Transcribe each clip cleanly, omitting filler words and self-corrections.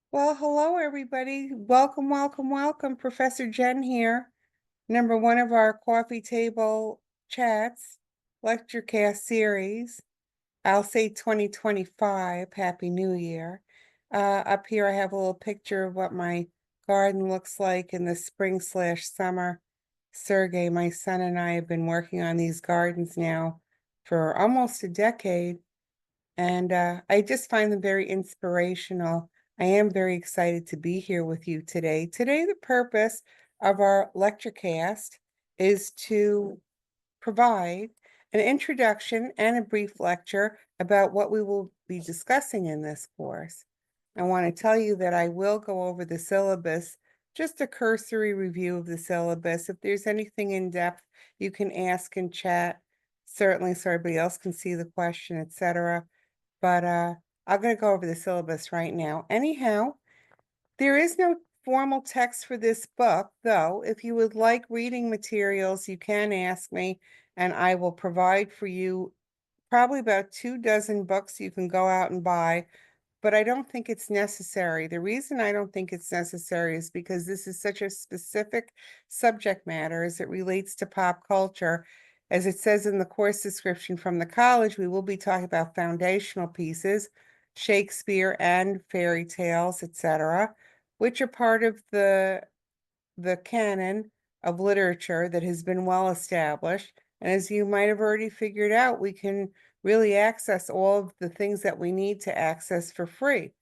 Well, hello, everybody. Welcome, welcome, welcome. Professor Jen here. Number one of our coffee table chats, lecture cast series. I'll say 2025. Happy New Year. Up here, I have a little picture of what my garden looks like in the spring/summer. Sergey, my son, and I have been working on these gardens now for almost a decade. And I just find them very inspirational. I am very excited to be here with you today. Today, the purpose of our lecture cast is to provide an introduction and a brief lecture about what we will be discussing in this course. I want to tell you that I will go over the syllabus, just a cursory review of the syllabus. If there's anything in depth, you can ask in chat, certainly so everybody else can see the question, etc. But I'm going to go over the syllabus right now. Anyhow, there is no formal text for this book, though. If you would like reading materials, you can ask me, and I will provide for you probably about 24 books you can go out and buy, but I don't think it's necessary. The reason I don't think it's necessary is because this is such a specific subject matter as it relates to pop culture. As it says in the course description from the college, we will be talking about foundational pieces, Shakespeare and fairy tales, etc., which are part of the canon of literature that has been well established. And as you might have already figured out, we can really access all of the things that we need to access for free.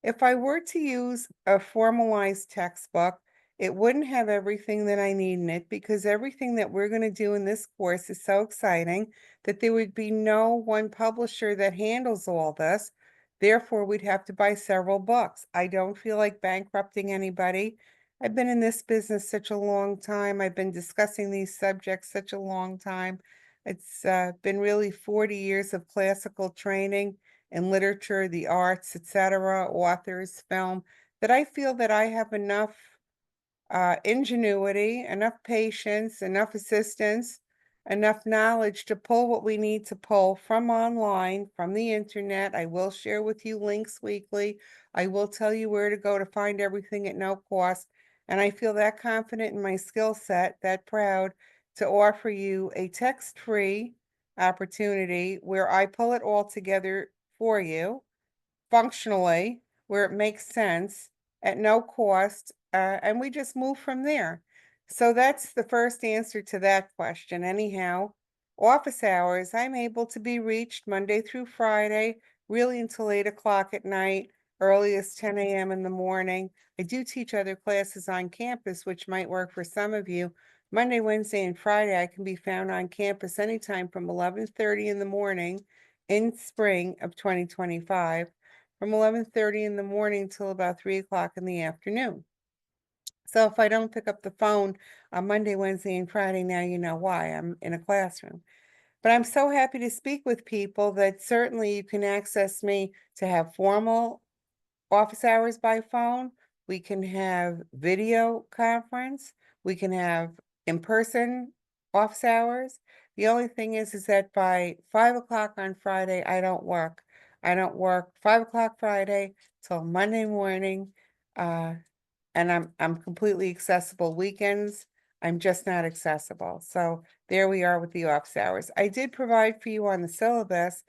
If I were to use a formalized textbook, it wouldn't have everything that I need in it because everything that we're going to do in this course is so exciting that there would be no one publisher that handles all this. Therefore, we'd have to buy several books. I don't feel like bankrupting anybody. I've been in this business such a long time. I've been discussing these subjects such a long time. It's been really 40 years of classical training in literature, the arts, etc., authors, film, that I feel that I have enough ingenuity, enough patience, enough assistance, enough knowledge to pull what we need to pull from online, from the internet. I will share with you links weekly. I will tell you where to go to find everything at no cost. And I feel that confident in my skill set, that proud to offer you a text-free opportunity where I pull it all together for you functionally, where it makes sense at no cost, and we just move from there. So that's the first answer to that question. Anyhow, office hours, I'm able to be reached Monday through Friday, really until 8 o'clock at night, earliest 10 a.m. in the morning. I do teach other classes on campus, which might work for some of you. Monday, Wednesday, and Friday, I can be found on campus anytime from 11:30 in the morning in spring of 2025 from 11:30 in the morning till about 3 o'clock in the afternoon. So if I don't pick up the phone on Monday, Wednesday, and Friday, now you know why. I'm in a classroom. But I'm so happy to speak with people that certainly you can access me to have formal office hours by phone. We can have video conference. We can have in-person office hours. The only thing is that by 5 o'clock on Friday, I don't work. I don't work 5 o'clock Friday till Monday morning. Uh, and I'm completely accessible weekends. I'm just not accessible. So there we are with the office hours. I did provide for you on the syllabus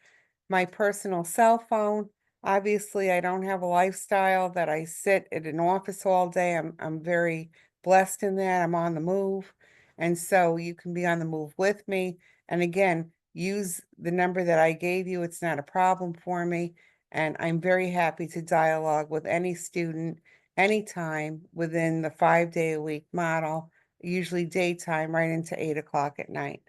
my personal cell phone. Obviously, I don't have a lifestyle that I sit at an office all day. I'm very blessed in that. I'm on the move. And so you can be on the move with me. And again, use the number that I gave you. It's not a problem for me. And I'm very happy to dialogue with any student anytime within the 5 day a week model, usually daytime, right into 8 o'clock at night.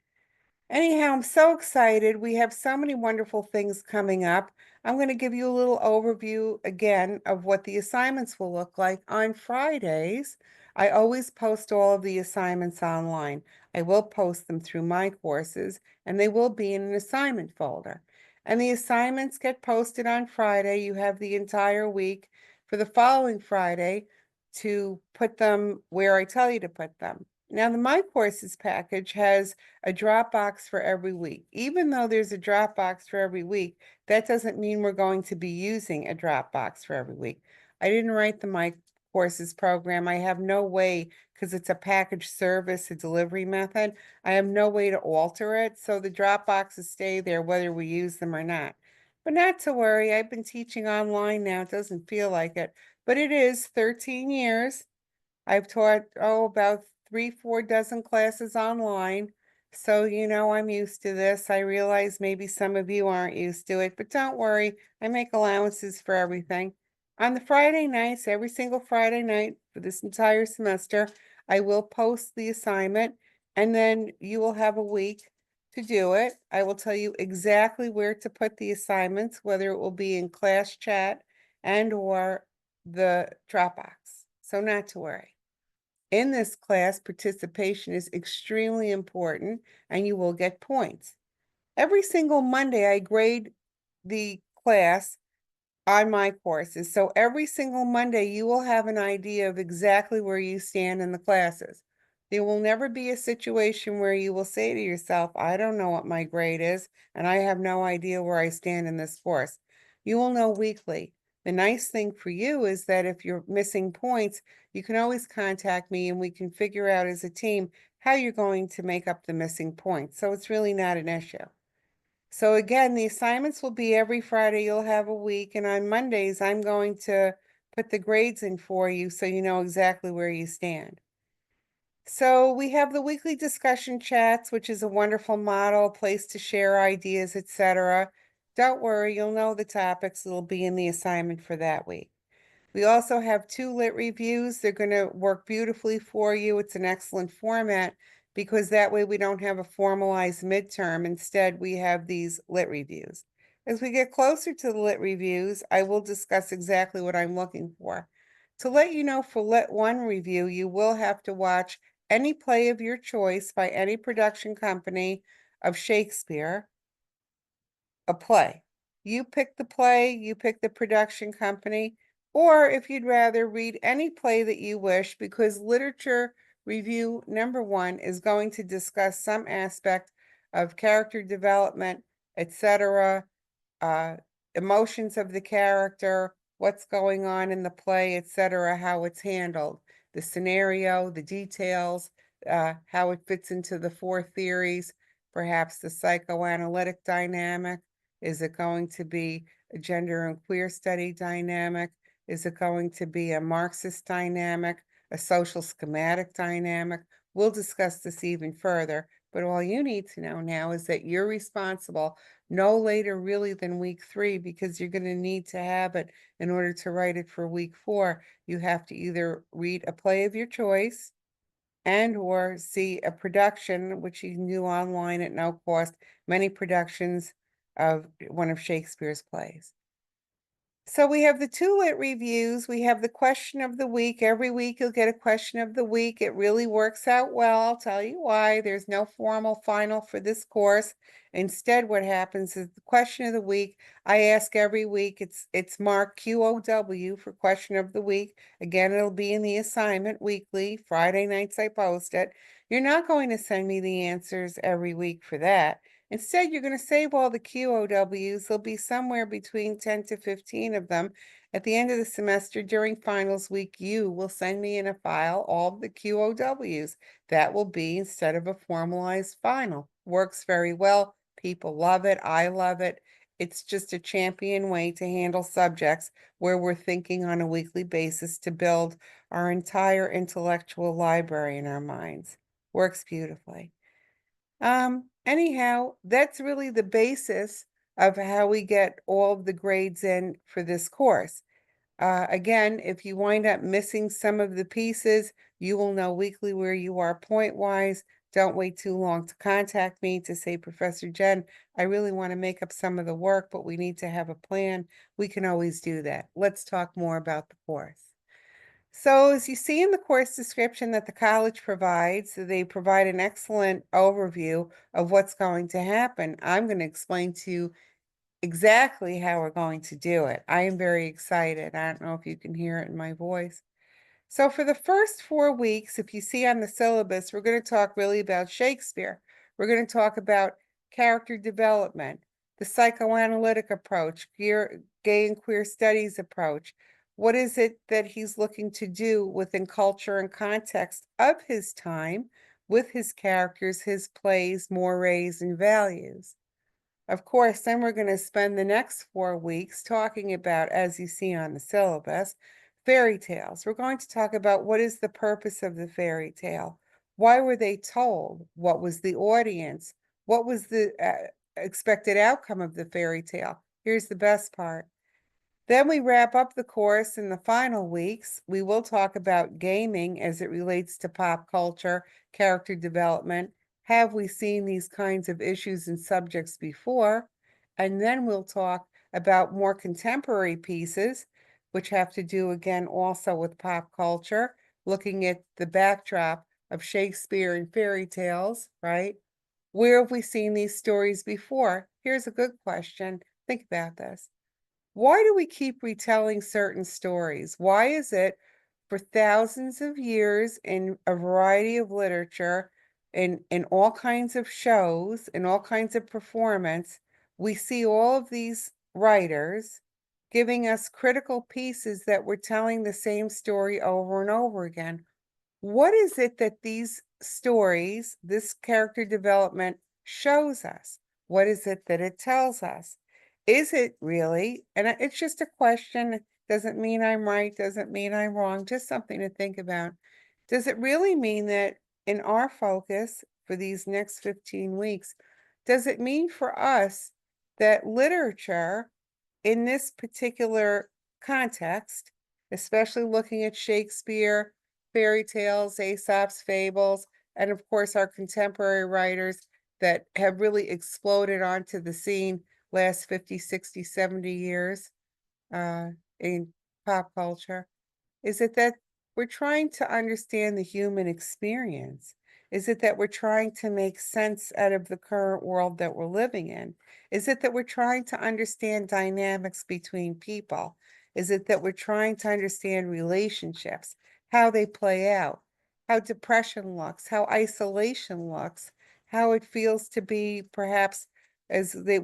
Anyhow, I'm so excited. We have so many wonderful things coming up. I'm going to give you a little overview again of what the assignments will look like on Fridays. I always post all of the assignments online. I will post them through my courses, and they will be in an assignment folder. And the assignments get posted on Friday. You have the entire week for the following Friday to put them where I tell you to put them. Now, the My Courses package has a Dropbox for every week. Even though there's a Dropbox for every week, that doesn't mean we're going to be using a Dropbox for every week. I didn't write the My Courses program. I have no way, because it's a package service, a delivery method. I have no way to alter it, so the drop boxes stay there whether we use them or not. But not to worry, I've been teaching online now. It doesn't feel like it, but it is 13 years. I've taught, about 3, 4 dozen classes online. So, I'm used to this. I realize maybe some of you aren't used to it, but don't worry. I make allowances for everything. On the Friday nights, every single Friday night for this entire semester, I will post the assignment, and then you will have a week to do it. I will tell you exactly where to put the assignments, whether it will be in class chat and or the Dropbox. So not to worry. In this class, participation is extremely important and you will get points. Every single Monday, I grade the class on my courses. So every single Monday, you will have an idea of exactly where you stand in the classes. There will never be a situation where you will say to yourself, I don't know what my grade is, and I have no idea where I stand in this course. You will know weekly. The nice thing for you is that if you're missing points, you can always contact me and we can figure out as a team how you're going to make up the missing points. So it's really not an issue. So again, the assignments will be every Friday, you'll have a week, and on Mondays, I'm going to put the grades in for you so you know exactly where you stand. So we have the weekly discussion chats, which is a wonderful model, place to share ideas, etc. Don't worry, you'll know the topics that'll be in the assignment for that week. We also have 2 lit reviews. They're going to work beautifully for you. It's an excellent format because that way we don't have a formalized midterm. Instead, we have these lit reviews. As we get closer to the lit reviews, I will discuss exactly what I'm looking for. To let you know, for Lit 1 review, you will have to watch any play of your choice by any production company of Shakespeare, a play. You pick the play, you pick the production company, or if you'd rather read any play that you wish, because literature review number 1 is going to discuss some aspect of character development, etc., uh, emotions of the character, what's going on in the play, etc., how it's handled, the scenario, the details, how it fits into the 4 theories, perhaps the psychoanalytic dynamic. Is it going to be a gender and queer study dynamic? Is it going to be a Marxist dynamic, a social schematic dynamic? We'll discuss this even further, but all you need to know now is that you're responsible no later really than week 3, because you're going to need to have it in order to write it for week 4. You have to either read a play of your choice and or see a production, which you can do online at no cost, many productions of one of Shakespeare's plays. So we have the 2 lit reviews. We have the question of the week. Every week you'll get a question of the week. It really works out well. I'll tell you why. There's no formal final for this course. Instead, what happens is the question of the week, I ask every week. It's marked QOW for question of the week. Again, it'll be in the assignment weekly. Friday nights I post it. You're not going to send me the answers every week for that. Instead, you're going to save all the QOWs. There'll be somewhere between 10 to 15 of them. At the end of the semester, during finals week, you will send me in a file all of the QOWs. That will be instead of a formalized final. Works very well. People love it. I love it. It's just a champion way to handle subjects where we're thinking on a weekly basis to build our entire intellectual library in our minds. Works beautifully. Anyhow, that's really the basis of how we get all of the grades in for this course. Again, if you wind up missing some of the pieces, you will know weekly where you are point-wise. Don't wait too long to contact me to say, Professor Jen, I really want to make up some of the work, but we need to have a plan. We can always do that. Let's talk more about the course. So as you see in the course description that the college provides, they provide an excellent overview of what's going to happen. I'm going to explain to you exactly how we're going to do it. I am very excited. I don't know if you can hear it in my voice. So for the first 4 weeks, if you see on the syllabus, we're going to talk really about Shakespeare. We're going to talk about character development, the psychoanalytic approach, gay and queer studies approach, What is it that he's looking to do within culture and context of his time with his characters, his plays, mores, and values? Of course, then we're going to spend the next 4 weeks talking about, as you see on the syllabus, fairy tales. We're going to talk about what is the purpose of the fairy tale? Why were they told? What was the audience? What was the expected outcome of the fairy tale? Here's the best part. Then we wrap up the course in the final weeks. We will talk about gaming as it relates to pop culture, character development. Have we seen these kinds of issues and subjects before? And then we'll talk about more contemporary pieces, which have to do again also with pop culture, looking at the backdrop of Shakespeare and fairy tales, right? Where have we seen these stories before? Here's a good question. Think about this. Why do we keep retelling certain stories? Why is it for thousands of years in a variety of literature, in all kinds of shows, in all kinds of performance, we see all of these writers giving us critical pieces that we're telling the same story over and over again? What is it that these stories, this character development shows us? What is it that it tells us? Is it really, and it's just a question, doesn't mean I'm right, doesn't mean I'm wrong, just something to think about. Does it really mean that in our focus for these next 15 weeks, does it mean for us that literature in this particular context, especially looking at Shakespeare, fairy tales, Aesop's fables, and of course our contemporary writers that have really exploded onto the scene last 50, 60, 70 years uh, in pop culture? Is it that we're trying to understand the human experience? Is it that we're trying to make sense out of the current world that we're living in? Is it that we're trying to understand dynamics between people? Is it that we're trying to understand relationships, how they play out, how depression looks, how isolation looks, how it feels to be perhaps,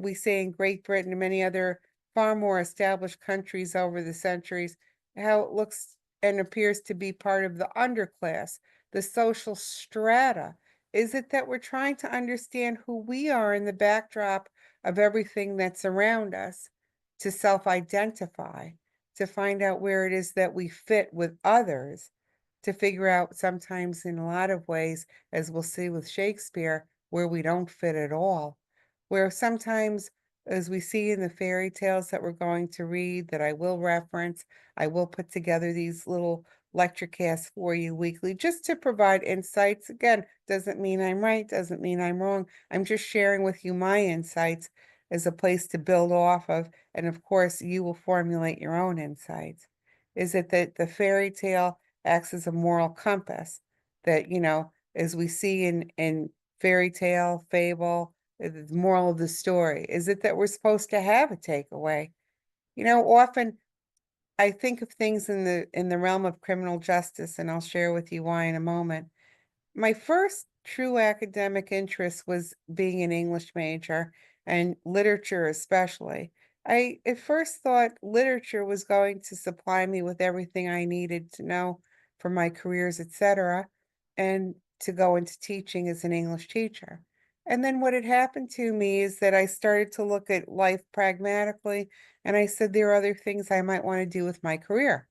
we say in Great Britain and many other far more established countries over the centuries, how it looks and appears to be part of the underclass, the social strata? Is it that we're trying to understand who we are in the backdrop of everything that's around us, to self identify, to find out where it is that we fit with others, to figure out sometimes in a lot of ways, as we'll see with Shakespeare, where we don't fit at all? Where sometimes, as we see in the fairy tales that we're going to read, that I will reference, I will put together these little lecture casts for you weekly just to provide insights. Again, doesn't mean I'm right, doesn't mean I'm wrong. I'm just sharing with you my insights as a place to build off of. And of course, you will formulate your own insights. Is it that the fairy tale acts as a moral compass that, as we see in fairy tale, fable, the moral of the story? Is it that we're supposed to have a takeaway? Often I think of things in the realm of criminal justice, and I'll share with you why in a moment. My first true academic interest was being an English major and literature especially. I at first thought literature was going to supply me with everything I needed to know for my careers, etc., and to go into teaching as an English teacher. And then what had happened to me is that I started to look at life pragmatically, and I said there are other things I might want to do with my career.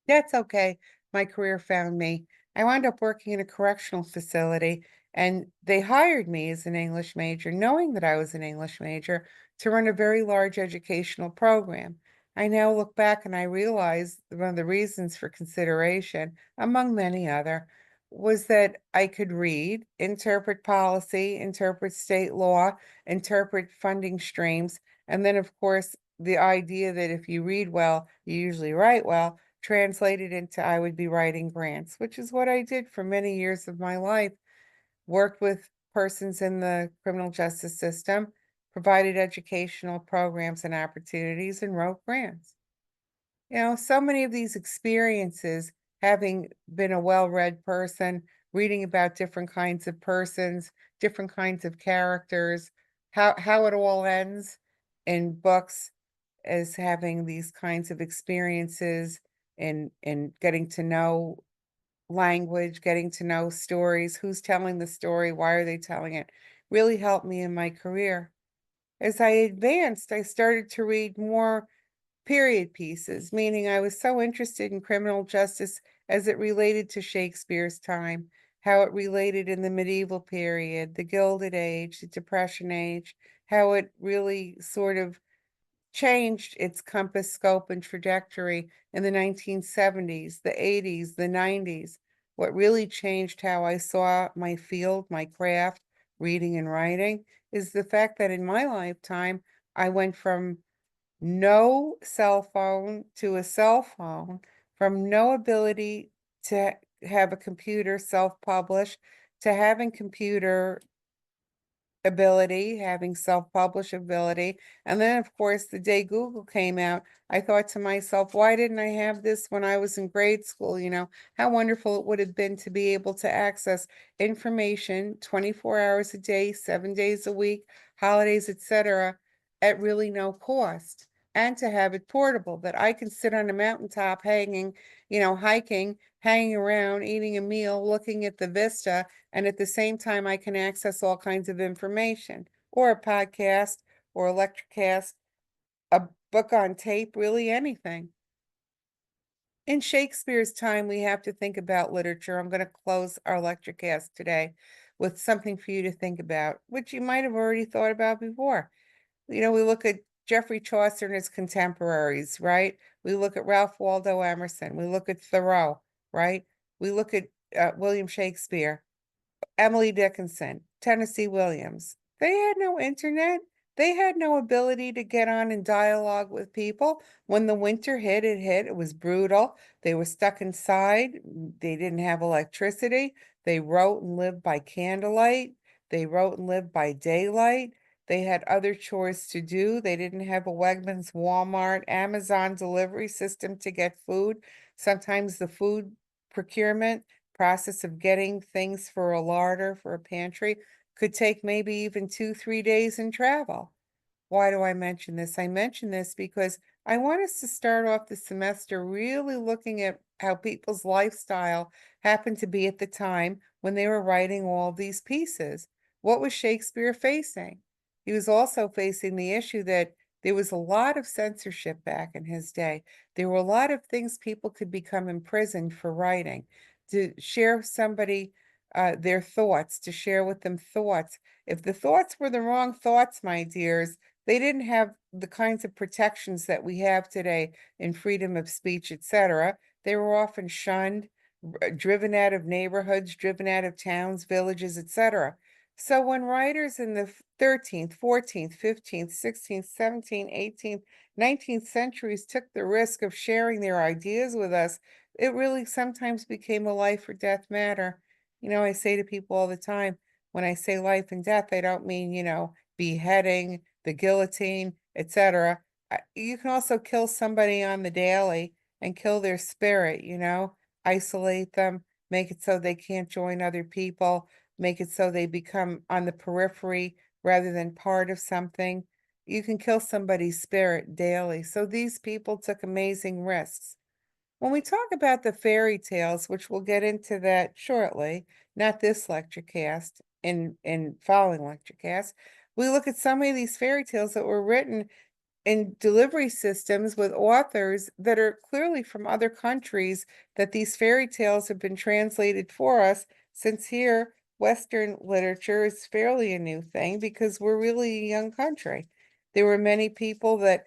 That's okay. My career found me. I wound up working in a correctional facility, and they hired me as an English major, knowing that I was an English major, to run a very large educational program. I now look back and I realize one of the reasons for consideration, among many other, was that I could read, interpret policy, interpret state law, interpret funding streams, and then, of course, the idea that if you read well, you usually write well translated into I would be writing grants, which is what I did for many years of my life. Worked with persons in the criminal justice system, provided educational programs and opportunities, and wrote grants. So many of these experiences, having been a well-read person, reading about different kinds of persons, different kinds of characters, how it all ends in books, as having these kinds of experiences and getting to know language, getting to know stories, who's telling the story, why are they telling it, really helped me in my career. As I advanced, I started to read more period pieces, meaning I was so interested in criminal justice as it related to Shakespeare's time, how it related in the medieval period, the Gilded Age, the Depression Age, how it really sort of changed its compass, scope, and trajectory in the 1970s, the 80s, the 90s. What really changed how I saw my field, my craft, reading and writing, is the fact that in my lifetime, I went from no cell phone to a cell phone, from no ability to have a computer self-publish to having computer ability, having self-publish ability. And then, of course, the day Google came out, I thought to myself, why didn't I have this when I was in grade school? You know, how wonderful it would have been to be able to access information 24 hours a day, 7 days a week, holidays, etc., at really no cost. And to have it portable, that I can sit on a mountaintop hanging, hiking, hanging around, eating a meal, looking at the vista, and at the same time, I can access all kinds of information, or a podcast, or electrocast, a book on tape, really anything. In Shakespeare's time, we have to think about literature. I'm going to close our electrocast today with something for you to think about, which you might have already thought about before. We look at Geoffrey Chaucer and his contemporaries, right? We look at Ralph Waldo Emerson. We look at Thoreau, right? We look at William Shakespeare. Emily Dickinson, Tennessee Williams. They had no internet. They had no ability to get on and dialogue with people. When the winter hit, it hit. It was brutal. They were stuck inside. They didn't have electricity. They wrote and lived by candlelight. They wrote and lived by daylight. They had other chores to do. They didn't have a Wegmans, Walmart, Amazon delivery system to get food. Sometimes the food procurement process of getting things for a larder, for a pantry, could take maybe even 2, 3 days in travel. Why do I mention this? I mention this because I want us to start off the semester really looking at how people's lifestyle happened to be at the time when they were writing all these pieces. What was Shakespeare facing? He was also facing the issue that there was a lot of censorship back in his day. There were a lot of things people could become imprisoned for writing. To share somebody their thoughts, to share with them thoughts. If the thoughts were the wrong thoughts, my dears, they didn't have the kinds of protections that we have today in freedom of speech, etc. They were often shunned, driven out of neighborhoods, driven out of towns, villages, etc. So when writers in the 13th, 14th, 15th, 16th, 17th, 18th, 19th centuries took the risk of sharing their ideas with us, it really sometimes became a life or death matter. I say to people all the time, when I say life and death, I don't mean, beheading, the guillotine, etc. You can also kill somebody on the daily and kill their spirit, isolate them, make it so they can't join other people, make it so they become on the periphery rather than part of something. You can kill somebody's spirit daily. So these people took amazing risks. When we talk about the fairy tales, which we'll get into that shortly, not this lecture cast, in following lecture cast, we look at some of these fairy tales that were written in delivery systems with authors that are clearly from other countries, that these fairy tales have been translated for us, since here Western literature is fairly a new thing because we're really a young country. There were many people that,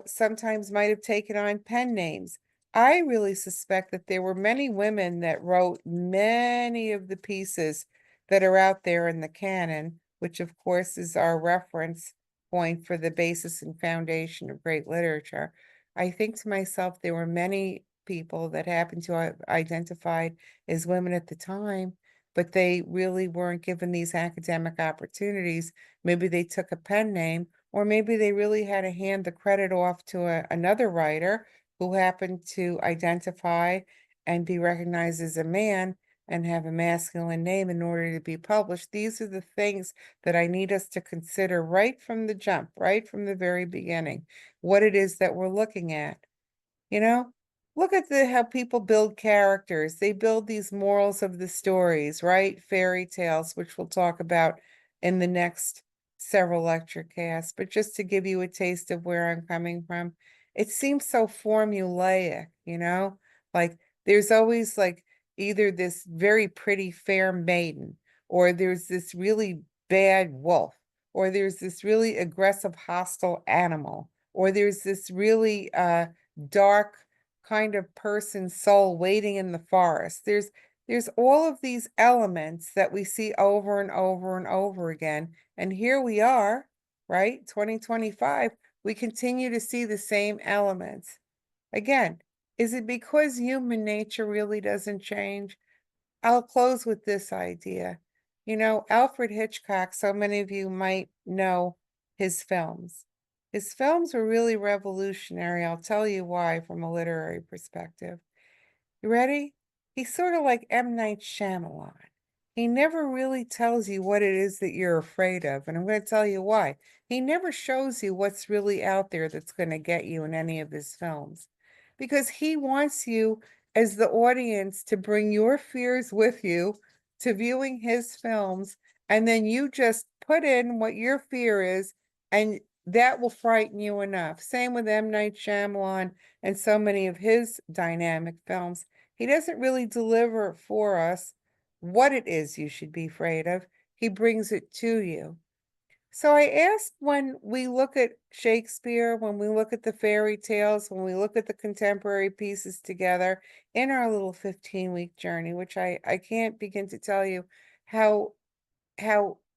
sometimes might have taken on pen names. I really suspect that there were many women that wrote many of the pieces that are out there in the canon, which of course is our reference point for the basis and foundation of great literature. I think to myself, there were many people that happened to have identified as women at the time, but they really weren't given these academic opportunities. Maybe they took a pen name, or maybe they really had to hand the credit off to another writer who happened to identify and be recognized as a man, and have a masculine name in order to be published. These are the things that I need us to consider right from the jump, right from the very beginning, what it is that we're looking at. You know, look at how people build characters. They build these morals of the stories, right? Fairy tales, which we'll talk about in the next several lecture casts. But just to give you a taste of where I'm coming from, it seems so formulaic, like there's always like either this very pretty fair maiden, or there's this really bad wolf, or there's this really aggressive hostile animal, or there's this really dark kind of person soul waiting in the forest. There's all of these elements that we see over and over and over again. And here we are, right? 2025, we continue to see the same elements. Again, is it because human nature really doesn't change? I'll close with this idea. Alfred Hitchcock, so many of you might know his films. His films were really revolutionary. I'll tell you why from a literary perspective. You ready? He's sort of like M. Night Shyamalan. He never really tells you what it is that you're afraid of, and I'm going to tell you why. He never shows you what's really out there that's going to get you in any of his films, because he wants you as the audience to bring your fears with you to viewing his films, and then you just put in what your fear is, and that will frighten you enough. Same with M. Night Shyamalan and so many of his dynamic films. He doesn't really deliver for us what it is you should be afraid of. He brings it to you. So I asked, when we look at Shakespeare, when we look at the fairy tales, when we look at the contemporary pieces together in our little 15-week journey, which I can't begin to tell you how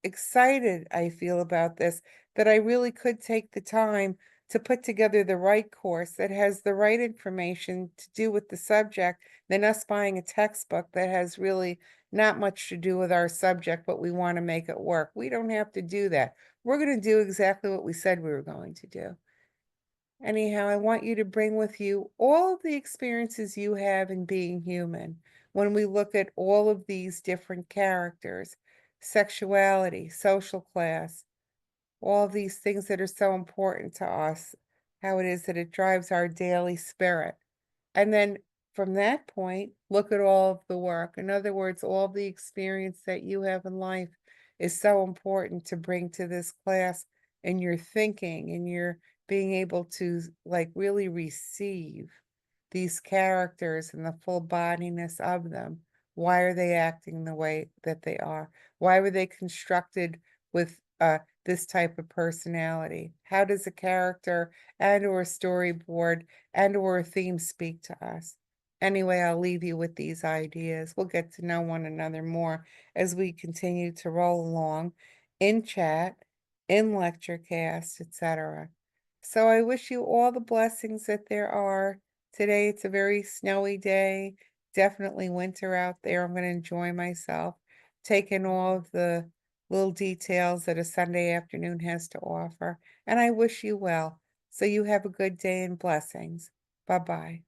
excited I feel about this, that I really could take the time to put together the right course that has the right information to do with the subject than us buying a textbook that has really not much to do with our subject, but we want to make it work. We don't have to do that. We're going to do exactly what we said we were going to do. Anyhow, I want you to bring with you all of the experiences you have in being human when we look at all of these different characters, sexuality, social class, all of these things that are so important to us, how it is that it drives our daily spirit. And then from that point, look at all of the work. In other words, all the experience that you have in life is so important to bring to this class in your thinking and your being able to like really receive these characters and the full bodiness of them. Why are they acting the way that they are? Why were they constructed with this type of personality? How does a character and or a storyboard and or a theme speak to us? Anyway, I'll leave you with these ideas. We'll get to know one another more as we continue to roll along in chat, in lecture cast, etc. So I wish you all the blessings that there are. Today it's a very snowy day, definitely winter out there. I'm going to enjoy myself, taking all of the little details that a Sunday afternoon has to offer. And I wish you well. So you have a good day and blessings. Bye-bye.